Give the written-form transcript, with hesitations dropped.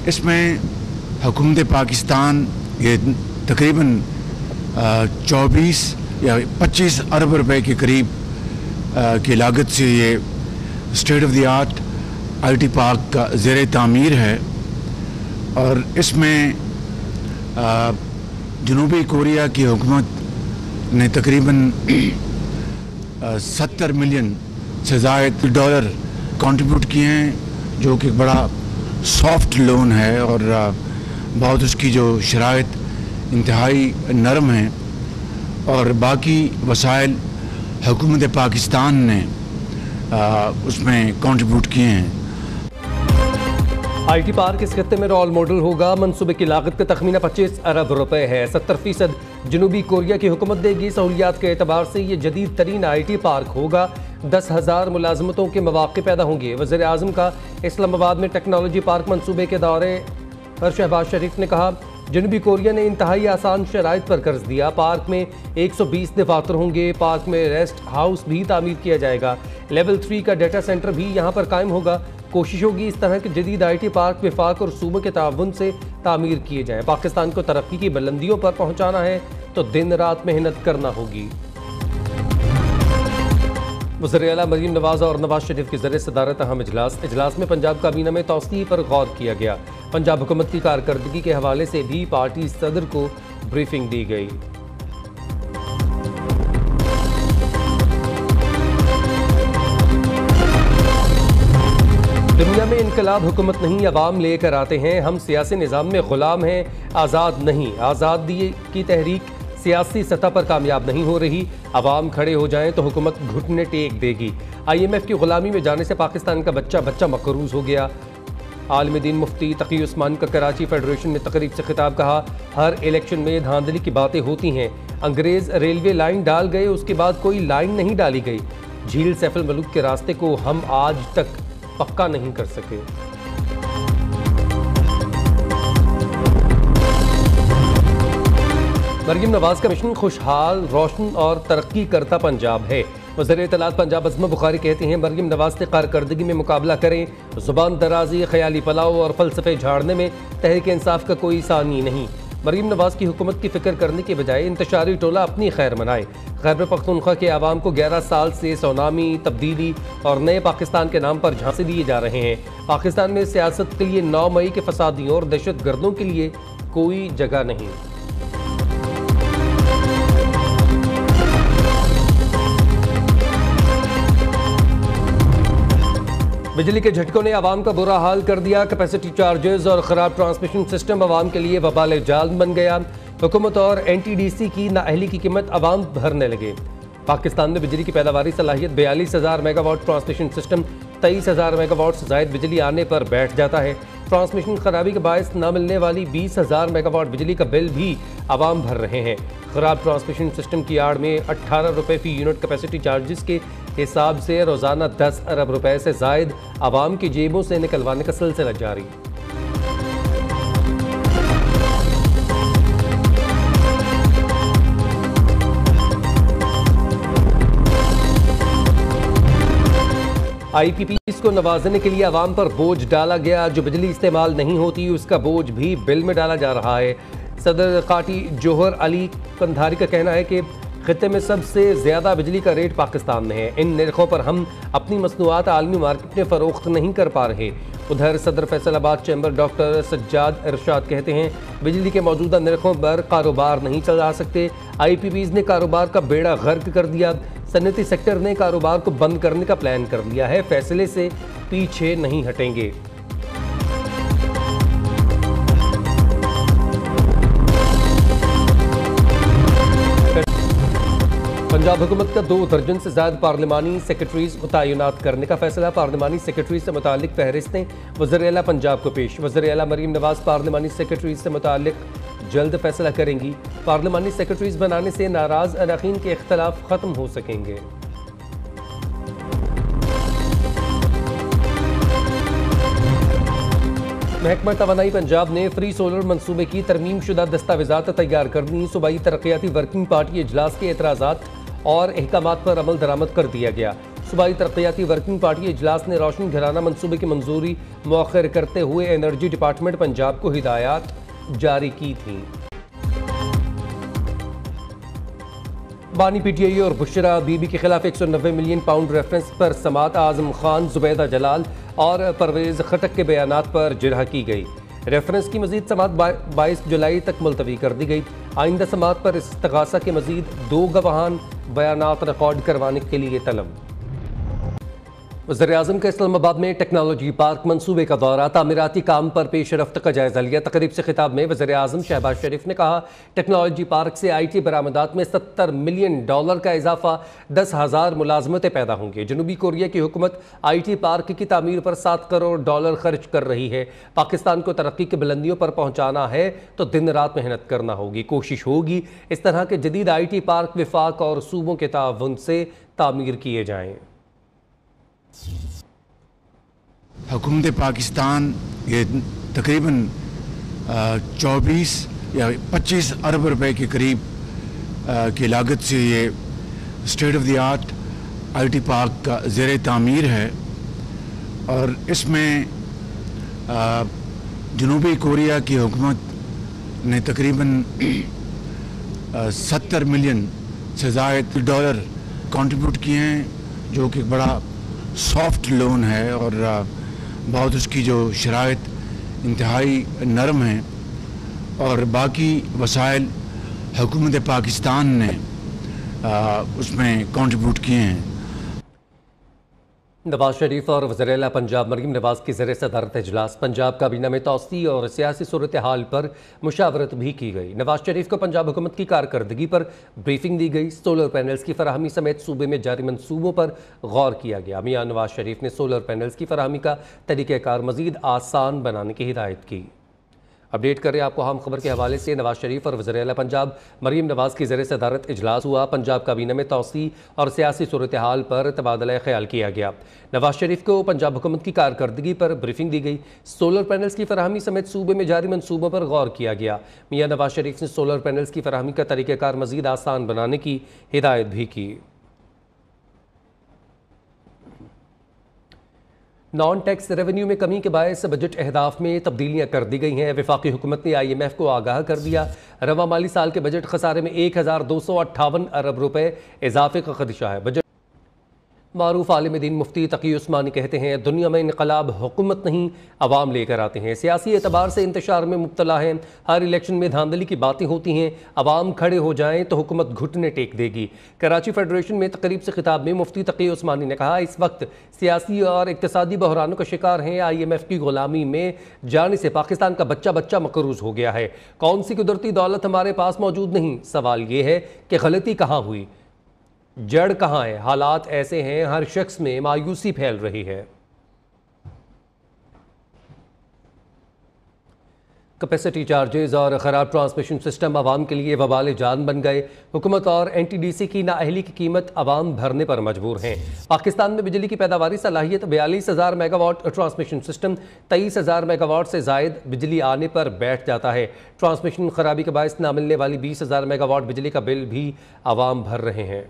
इसमें हुकूमत पाकिस्तान ये तकरीबन 24 या 25 अरब रुपए के करीब की लागत से ये state of the art IT park का ज़ेर तामीर है। और इसमें जनूबी कोरिया की हुकूमत ने तकरीबन 70 मिलियन से ज़ायद डॉलर कंट्रीब्यूट किए हैं, जो कि बड़ा सॉफ्ट लोन है और बहुत उसकी जो शराइत इंतहाई नरम है। और बाकी वसाइल हुकूमत पाकिस्तान ने उसमें कंट्रीब्यूट किए हैं। IT पार्क इस खत्ते में रोल मॉडल होगा। मंसूबे की लागत का तखमीना 25 अरब रुपए है। 70% जनूबी कोरिया की हुकूमत देगी। सहूलियात के एतबार से ये जदीद तरीन IT पार्क होगा। 10,000 मुलाजमतों के मौके पैदा होंगे। वज़ीर आज़म का इस्लामाबाद में टेक्नोलॉजी पार्क मंसूबे के दौरे पर शहबाज शरीफ ने कहा, जनूबी कोरिया ने इंतहाई आसान शराइत पर कर्ज दिया। पार्क में 120 दफातर होंगे। पार्क में रेस्ट हाउस भी तामीर किया जाएगा। लेवल 3 का डाटा सेंटर भी यहाँ पर कायम होगा। कोशिश होगी इस तरह के जदीद IT पार्क वफाक और सूबों के ताउन से तामीर किए जाएँ। पाकिस्तान को तरक्की की बुलंदियों पर पहुँचाना है तो दिन रात मेहनत करना होगी। वज़ीर आला मरीम नवाज और नवाज शरीफ के ज़रिए सदारत अहम इजलास में पंजाब काबीना में तौसीह पर गौर किया गया। पंजाब हुकूमत की कारकर्दगी के हवाले से भी पार्टी सदर को ब्रीफिंग दी गई। दुनिया में इनकलाब हुकूमत नहीं अवाम लेकर आते हैं। हम सियासी निज़ाम में ग़ुलाम हैं, आज़ाद नहीं। आज़ादी की तहरीक सियासी सतह पर कामयाब नहीं हो रही। अवाम खड़े हो जाएं तो हुकूमत घुटने टेक देगी। IMF की ग़ुलामी में जाने से पाकिस्तान का बच्चा मकरूज़ हो गया। आलिम दीन मुफ्ती तकी उस्मान का कराची फेडरेशन में तकरीब से खिताब कहा, हर इलेक्शन में धांधली की बातें होती हैं। अंग्रेज़ रेलवे लाइन डाल गए, उसके बाद कोई लाइन नहीं डाली गई। झील सैफुल मलूक के रास्ते को हम आज तक पक्का नहीं कर सके। मरीम नवाज का मिशन खुशहाल, रोशन और तरक्की करता पंजाब है। वज़ीर इत्तलात पंजाब अज़मा बुखारी कहते हैं, मरीम नवाज से कारकर्दगी में मुकाबला करें। ज़ुबान दराजी, ख़याली पलाव और फ़लसफ़े झाड़ने में तहरीक इंसाफ का कोई सानी नहीं। मरीम नवाज की हुकूमत की फ़िक्र करने के बजाय इंतशारी टोला अपनी खैर मनाए। खैबर पख्तूनख्वा के आवाम को 11 साल से सोनामी, तब्दीली और नए पाकिस्तान के नाम पर झांसे दिए जा रहे हैं। पाकिस्तान में सियासत के लिए 9 मई के फसादियों और दहशत गर्दों के लिए कोई जगह नहीं। बिजली के झटकों ने आवाम का बुरा हाल कर दिया। कैपेसिटी चार्जेस और ख़राब ट्रांसमिशन सिस्टम आवाम के लिए वबाल जाल बन गया। हुकूमत और NTDC की नाअहली की कीमत आवाम भरने लगे। पाकिस्तान में बिजली की पैदावारी सलाहियत 42,000 मेगावाट, ट्रांसमिशन सिस्टम 23,000 मेगावाट से ज़ायद बिजली आने पर बैठ जाता है। ट्रांसमिशन खराबी के बायस न मिलने वाली 20,000 मेगावाट बिजली का बिल भी आवाम भर रहे हैं। ख़राब ट्रांसमिशन सिस्टम की आड़ में 18 रुपये फ़ी यूनिट कैपेसिटी चार्जेस के हिसाब से रोज़ाना 10 अरब रुपए से ज़ायद आवाम की जेबों से निकलवाने का सिलसिला जारी। IPPs को नवाजने के लिए आवाम पर बोझ डाला गया। जो बिजली इस्तेमाल नहीं होती उसका बोझ भी बिल में डाला जा रहा है। सदर काटी जोहर अली कंधारी का कहना है कि खित्ते में सबसे ज़्यादा बिजली का रेट पाकिस्तान में है। इन निर्खों पर हम अपनी मसनूआत आलमी मार्केट में फ़रोख्त नहीं कर पा रहे। उधर सदर फैसलाबाद चैम्बर डॉक्टर सज्जाद इरशाद कहते हैं, बिजली के मौजूदा निर्खों पर कारोबार नहीं चला सकते। IPPs ने कारोबार का बेड़ा गर्क कर दिया। सनती सेक्टर ने कारोबार को बंद करने का प्लान कर लिया है। फैसले से पीछे नहीं हटेंगे। पंजाब हुकूमत का 2 दर्जन से ज़्यादा पार्लिमानी सेक्रेटरीज तैनात करने का फैसला। पार्लिमानी सेक्रेटरीज से मुतालिक फहरिस्तें वज़ीर आला पंजाब को पेश। वज़ीर आला मरीम नवाज पार्लिमानी सेक्रेटरीज से मुतालिक जल्द फैसला करेंगी। पार्लिमानी सेक्रेटरीज बनाने से नाराज़ अरकान के इख्तलाफ ख़त्म हो सकेंगे। महकमा तवानाई पंजाब ने फ्री सोलर मनसूबे की तरमीम शुदा दस्तावेज़ात तैयार कर दी। सूबाई तरक्याती वर्किंग पार्टी इजलास के एतराज़ात और अहकामात पर अमल दरामद कर दिया गया। सूबाई तरक्याती वर्किंग पार्टी इजलास ने रोशन घराना मनसूबे की मंजूरी मौखर करते हुए एनर्जी डिपार्टमेंट पंजाब को हिदायत जारी की थी। बानी पीटीआई और बुशरा बीबी के खिलाफ 190 मिलियन पाउंड रेफरेंस पर समात आजम खान, जुबैदा जलाल और परवेज खटक के बयानात पर जिरह की गई। रेफरेंस की मजीद समात 22 जुलाई तक मुलतवी कर दी गई। आइंदा समात पर इस्तगासा के मजीद 2 गवाहान बयानात रिकॉर्ड करवाने के लिए तलब। वज़ीर-ए-आज़म का इस्लामाबाद में टेक्नोलॉजी पार्क मंसूबे का दौरा, तामीराती काम पर पेश रफ्त का जायजा लिया। तकरीब से खिताब में वज़ीर-ए-आज़म शहबाज शरीफ ने कहा, टेक्नोलॉजी पार्क से IT बरामदात में $70 मिलियन का इजाफा, 10,000 मुलाजमतें पैदा होंगी। जनूबी कोरिया की हुकूमत IT पार्क की तामीर पर $7 करोड़ खर्च कर रही है। पाकिस्तान को तरक्की की बुलंदियों पर पहुँचाना है तो दिन रात मेहनत करना होगी। कोशिश होगी इस तरह के जदीद IT पार्क विफाक और सूबों के ताउन से तामीर किए जाएँ। हुकूमत पाकिस्तान ये तकरीबन 24 या 25 अरब रुपए के करीब की लागत से ये state of the art IT park का ज़ेर तामीर है और इसमें जनूबी कोरिया की हुकूमत ने तकरीबन 70 मिलियन से ज़ायद डॉलर कंट्रीब्यूट किए हैं, जो कि बड़ा सॉफ्ट लोन है और बहुत उसकी जो शराइत इंतहाई नरम है और बाकी वसाइल हुकूमत पाकिस्तान ने उसमें कंट्रीब्यूट किए हैं। नवाज शरीफ और वज़ीर-ए-आला पंजाब मरीम नवाज की ज़रिए सदारत इजलास, पंजाब काबीना में तौसी और सियासी सूरत हाल पर मुशावरत भी की गई। नवाज शरीफ को पंजाब हुकूमत की कारकर्दगी पर ब्रीफिंग दी गई। सोलर पैनल्स की फराहमी समेत सूबे में जारी मनसूबों पर गौर किया गया। मियां नवाज शरीफ ने सोलर पैनल्स की फराहमी का तरीक़ाकार मज़ीद आसान बनाने की हिदायत की। अपडेट करें आपको अहम खबर के हवाले से। नवाज शरीफ और वज़ीर-ए-आला पंजाब मरीम नवाज की ज़रिए सदारत इजलास हुआ। पंजाब काबीना में तौसी और सियासी सूरत हाल पर तबादला ख्याल किया गया। नवाज शरीफ को पंजाब हुकूमत की कारकर्दगी पर ब्रीफिंग दी गई। सोलर पैनल्स की फराहमी समेत सूबे में जारी मनसूबों पर गौर किया गया। मियां नवाज शरीफ ने सोलर पैनल्स की फराहमी का तरीक़ाकार मज़ीद आसान बनाने की हिदायत भी की। नॉन टैक्स रेवेन्यू में कमी के बायस बजट अहदाफ में तब्दीलियां कर दी गई हैं। वफाकी हुकूमत ने IMF को आगाह कर दिया। रवा माली साल के बजट खसारे में 1258 अरब रुपए इजाफे का खदशा है। बजट मारूफ आलिम दीन मुफ्ती तकी उस्मानी कहते हैं, दुनिया में इनकलाब हुकूमत नहीं अवाम लेकर आते हैं। सियासी एतबार से इंतशार में मुब्तला हैं। हर इलेक्शन में धांधली की बातें होती हैं। अवाम खड़े हो जाएं तो हुकूमत घुटने टेक देगी। कराची फेडरेशन में तकरीब से खिताब में मुफ्ती तकी उस्मानी ने कहा, इस वक्त सियासी और इक्तसादी बहरानों का शिकार हैं। IMF की गुलामी में जाने से पाकिस्तान का बच्चा बच्चा मकरूज हो गया है। कौन सी कुदरती दौलत हमारे पास मौजूद नहीं, सवाल ये है कि गलती कहाँ हुई, जड़ कहाँ है। हालात ऐसे हैं, हर शख्स में मायूसी फैल रही है। कैपेसिटी चार्जेस और ख़राब ट्रांसमिशन सिस्टम आवाम के लिए वबाल जान बन गए। हुकूमत और NTDC की नाअहली की कीमत आवाम भरने पर मजबूर हैं। पाकिस्तान में बिजली की पैदावारी सलाहियत 42,000 मेगावाट, ट्रांसमिशन सिस्टम 23,000 मेगावाट से ज़ायद बिजली आने पर बैठ जाता है। ट्रांसमिशन खराबी के बायस ना मिलने वाली 20,000 मेगावाट बिजली का बिल भी आवाम भर रहे हैं।